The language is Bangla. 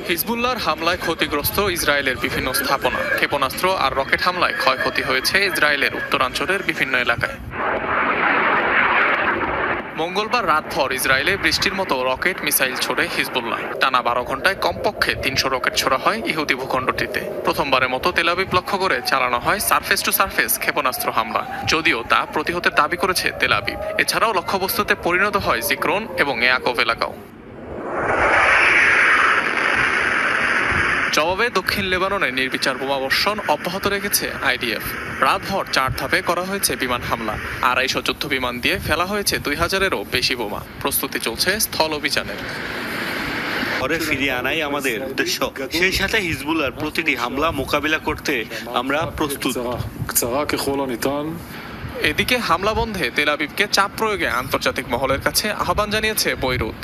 হিজবুল্লাহর হামলায় ক্ষতিগ্রস্ত ইসরায়েলের বিভিন্ন স্থাপনা, ক্ষেপণাস্ত্র আর রকেট হামলায় ক্ষয়ক্ষতি হয়েছে ইসরায়েলের উত্তরাঞ্চলের বিভিন্ন এলাকায়। মঙ্গলবার রাতভর ইসরায়েলে বৃষ্টির মতো রকেট মিসাইল ছোড়ে হিজবুল্লাহ। টানা 12 ঘন্টায় কমপক্ষে 300 রকেট ছোড়া হয় ইহুদি ভূখণ্ডটিতে। প্রথমবারের মতো তেল আবিব লক্ষ্য করে চালানো হয় সারফেস টু সারফেস ক্ষেপণাস্ত্র হামলা, যদিও তা প্রতিহতের দাবি করেছে তেল আবিব। এছাড়াও লক্ষ্যবস্তুতে পরিণত হয় জিক্রন এবং ইয়াকভ এলাকাও। জবাবে দক্ষিণ লেবাননে নির্বিচার বোমাবর্ষণ অব্যাহত রেখেছে আইডিএফ। রাতভর 4 ধাপে করা হয়েছে বিমান হামলা। 250 যুদ্ধ বিমান দিয়ে ফেলা হয়েছে 2000-এরও বেশি বোমা। প্রস্তুতি চলছে স্থল অভিযানের। ঘরে ফিরিয়ে আনাই আমাদের উদ্দেশ্য। সেই সাথে হিজবুল্লাহর প্রতিটি হামলা মোকাবিলা করতে আমরা প্রস্তুত। এদিকে হামলা বন্ধে তেল আবিবকে চাপ প্রয়োগে আন্তর্জাতিক মহলের কাছে আহ্বান জানিয়েছে বৈরুত।